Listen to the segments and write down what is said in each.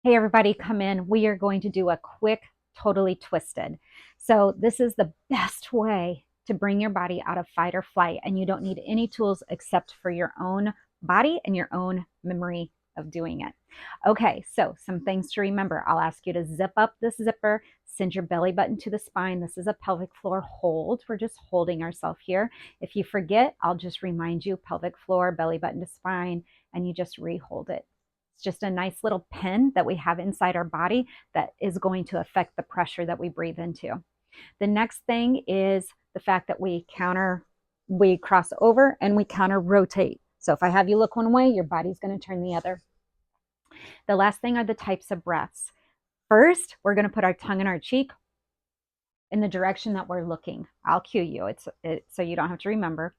Hey everybody, come in. We are going to do a quick, totally twisted. So this is the best way to bring your body out of fight or flight, and you don't need any tools except for your own body and your own memory of doing it. Okay, so some things to remember. I'll ask you to zip up this zipper, send your belly button to the spine. This is a pelvic floor hold. We're just holding ourselves here. If you forget, I'll just remind you pelvic floor, belly button to spine, and you just re-hold it. It's just a nice little pin that we have inside our body that is going to affect the pressure that we breathe into. The next thing is the fact that we cross over and we counter rotate. So if I have you look one way, your body's going to turn the other. The last thing are the types of breaths. First, we're going to put our tongue in our cheek in the direction that we're looking. I'll cue you so you don't have to remember.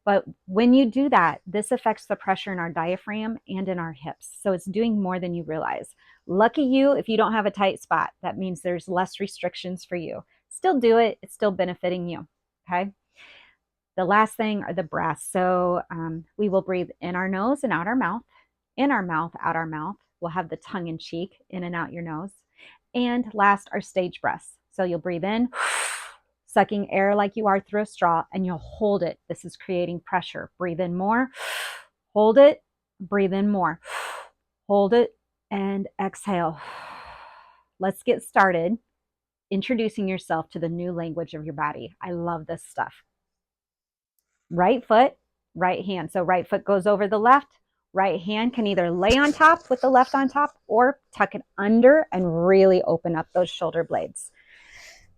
But when you do that, this affects the pressure in our diaphragm and in our hips. So it's doing more than you realize. Lucky you if you don't have a tight spot. That means there's less restrictions for you. Still do it. It's still benefiting you. Okay. The last thing are the breaths. So we will breathe in our nose and out our mouth. In our mouth, out our mouth. We'll have the tongue in cheek, in and out your nose. And last are stage breaths. So you'll breathe in, sucking air like you are through a straw, and you'll hold it. This is creating pressure. Breathe in more, hold it, breathe in more, hold it, and exhale. Let's get started introducing yourself to the new language of your body. I love this stuff. Right foot, right hand. So right foot goes over the left. Right hand can either lay on top with the left on top or tuck it under and really open up those shoulder blades.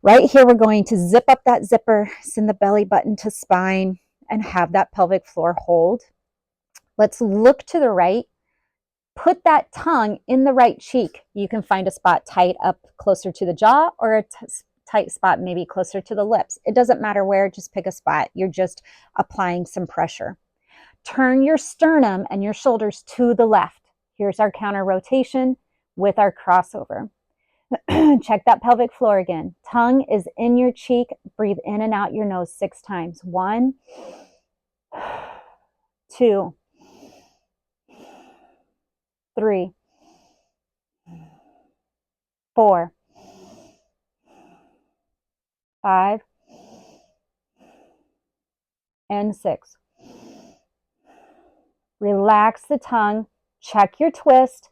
Right here, we're going to zip up that zipper, send the belly button to spine, and have that pelvic floor hold. Let's look to the right. Put that tongue in the right cheek. You can find a spot tight up closer to the jaw or a tight spot maybe closer to the lips. It doesn't matter where, just pick a spot. You're just applying some pressure. Turn your sternum and your shoulders to the left. Here's our counter rotation with our crossover. Check that pelvic floor again. Tongue is in your cheek. Breathe in and out your nose 6 times. 1, 2, 3, 4, 5, and 6. Relax the tongue. Check your twist.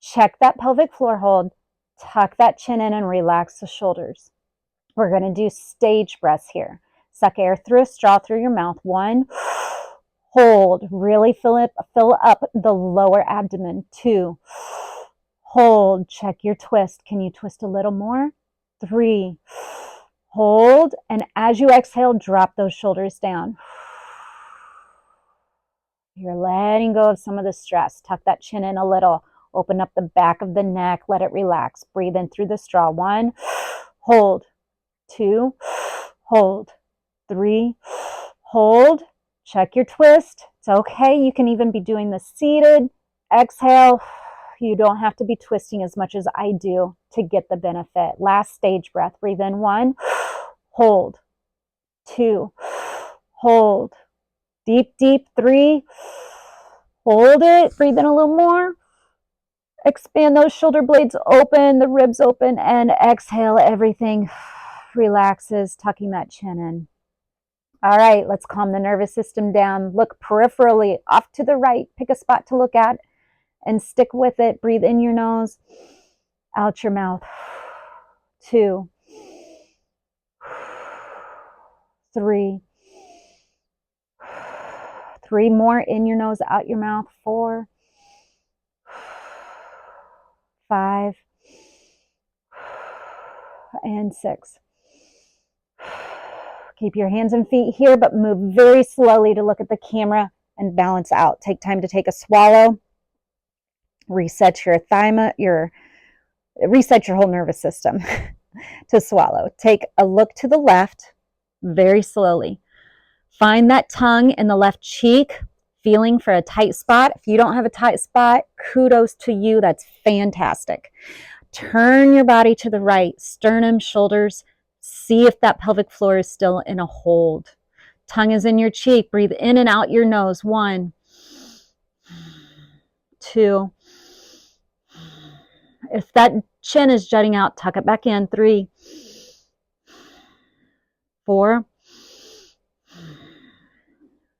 Check that pelvic floor hold. Tuck that chin in and relax the shoulders. We're going to do stage breaths here. Suck air through a straw through your mouth. 1, hold. Really fill up the lower abdomen. 2, hold. Check your twist. Can you twist a little more? 3, hold. And as you exhale, drop those shoulders down. You're letting go of some of the stress. Tuck that chin in a little. Open up the back of the neck. Let it relax. Breathe in through the straw. 1, hold. 2, hold. 3, hold. Check your twist. It's okay. You can even be doing this seated. Exhale. You don't have to be twisting as much as I do to get the benefit. Last stage breath. Breathe in. 1, hold. 2, hold. Deep, deep. 3, hold it. Breathe in a little more. Expand those shoulder blades open, the ribs open, and exhale. Everything relaxes, tucking that chin in. All right, let's calm the nervous system down. Look peripherally off to the right. Pick a spot to look at and stick with it. Breathe in your nose, out your mouth. 2, 3. 3 more in your nose, out your mouth. 4, 5, and 6. Keep your hands and feet here, but move very slowly to look at the camera and balance out. Take time to take a swallow. Reset your reset your whole nervous system to swallow. Take a look to the left very slowly. Find that tongue in the left cheek, feeling for a tight spot. If you don't have a tight spot, kudos to you. That's fantastic. Turn your body to the right, sternum, shoulders. See if that pelvic floor is still in a hold. Tongue is in your cheek. Breathe in and out your nose. 1, 2, If that chin is jutting out, tuck it back in. 3, 4.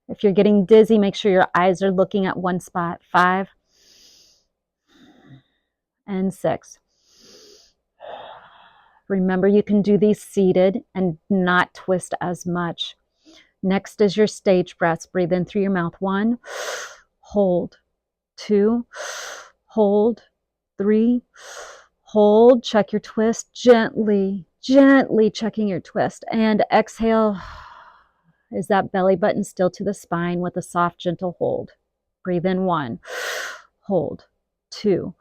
If you're getting dizzy, make sure your eyes are looking at one spot. 5 and 6. Remember, you can do these seated and not twist as much. Next is your stage breaths. Breathe in through your mouth. 1, hold. 2, hold. 3, hold. Check your twist gently, gently checking your twist. And exhale. Is that belly button still to the spine with a soft, gentle hold? Breathe in. 1, hold. 2,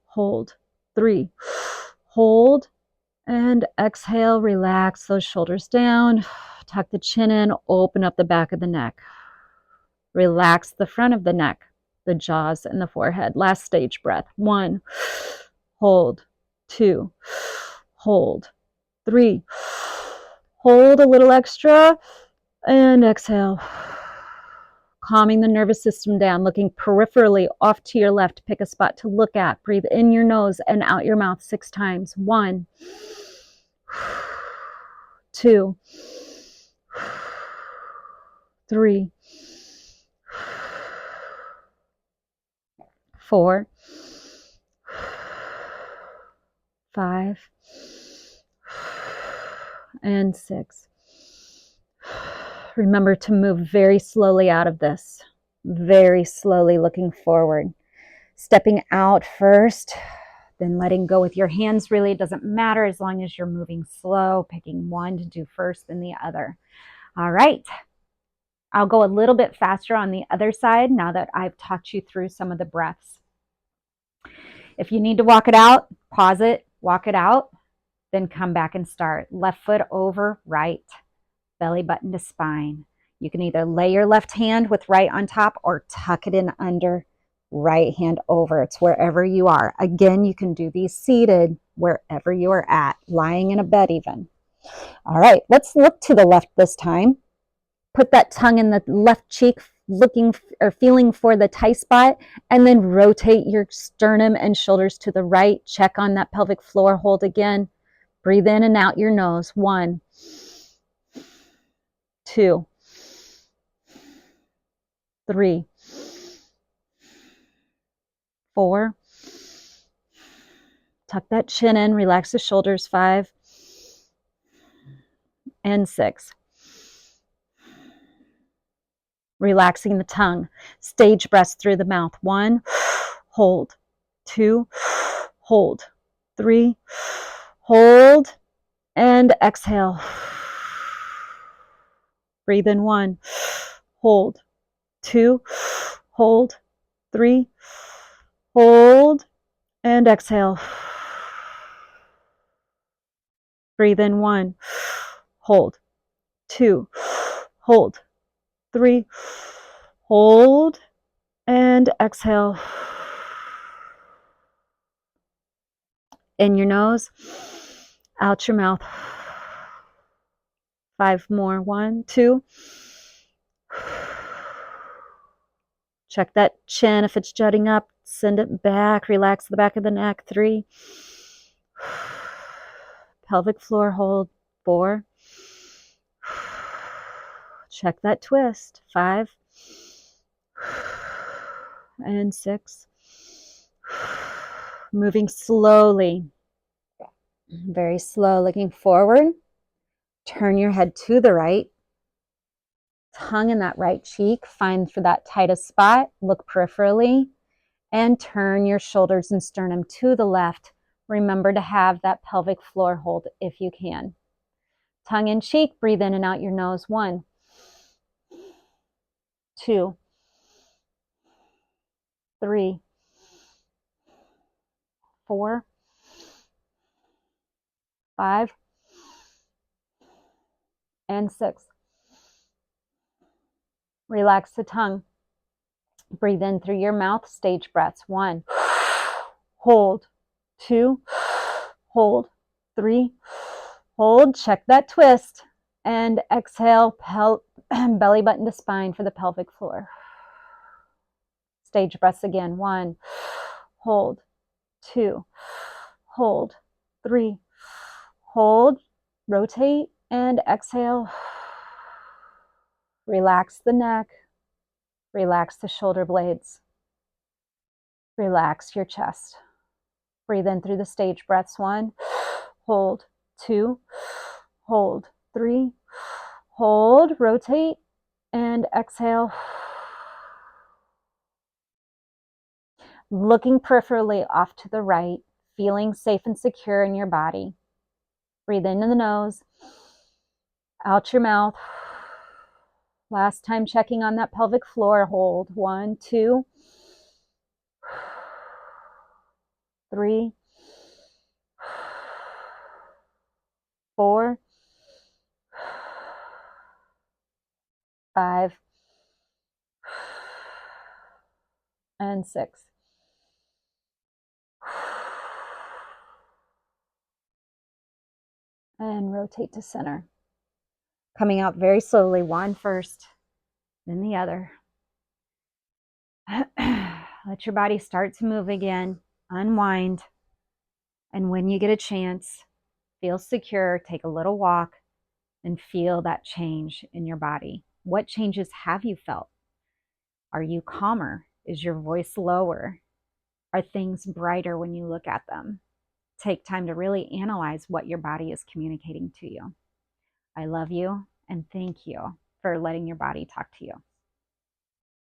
hold. 3, hold. And exhale, relax those shoulders down. Tuck the chin in, open up the back of the neck. Relax the front of the neck, the jaws, and the forehead. Last stage breath. 1, hold. 2, hold. 3, hold a little extra, and exhale. Calming the nervous system down, looking peripherally off to your left. Pick a spot to look at. Breathe in your nose and out your mouth 6 times. 1, 2, 3, 4, 5, and 6. Remember to move very slowly out of this. Very slowly, looking forward. Stepping out first, then letting go with your hands. Really, it doesn't matter as long as you're moving slow, picking one to do first, then the other. All right. I'll go a little bit faster on the other side now that I've talked you through some of the breaths. If you need to walk it out, pause it, walk it out, then come back and start. Left foot over right, belly button to spine. You can either lay your left hand with right on top or tuck it in under, right hand over. It's wherever you are. Again, you can do these seated wherever you are at, lying in a bed even. All right, let's look to the left this time. Put that tongue in the left cheek, looking or feeling for the tight spot, and then rotate your sternum and shoulders to the right. Check on that pelvic floor. Hold again. Breathe in and out your nose. 1, 2, 3, 4. Tuck that chin in. Relax the shoulders. 5 and 6. Relaxing the tongue. Stage breaths through the mouth. 1, hold. 2, hold. 3, hold. And exhale. Breathe in. 1, hold. 2, hold. 3, hold. And exhale. Breathe in. 1, hold. 2, hold. 3, hold. And exhale. In your nose, out your mouth. 5 more. 1, 2. Check that chin. If it's jutting up, send it back. Relax the back of the neck. 3. Pelvic floor hold. 4. Check that twist. 5 and 6. Moving slowly, very slow, looking forward. Turn your head to the right. Tongue in that right cheek. Find for that tightest spot. Look peripherally. And turn your shoulders and sternum to the left. Remember to have that pelvic floor hold if you can. Tongue in cheek. Breathe in and out your nose. 1, 2, 3, 4, 5, and 6. Relax the tongue. Breathe in through your mouth. Stage breaths. 1, hold. 2, hold. 3, hold. Check that twist. And exhale, belly button to spine for the pelvic floor. Stage breaths again. 1, hold. 2, hold, 3, hold, rotate, and exhale. Relax the neck, relax the shoulder blades, relax your chest. Breathe in through the stage breaths. 1, hold, 2, hold, 3, hold, rotate, and exhale. Looking peripherally off to the right, feeling safe and secure in your body. Breathe into the nose, out your mouth. Last time checking on that pelvic floor. Hold. 1, 2, 3, 4, 5, and 6. And rotate to center. Coming out very slowly, one first, then the other. Let your body start to move again. Unwind. And when you get a chance, feel secure, take a little walk, and feel that change in your body. What changes have you felt? Are you calmer? Is your voice lower? Are things brighter when you look at them? Take time to really analyze what your body is communicating to you. I love you and thank you for letting your body talk to you.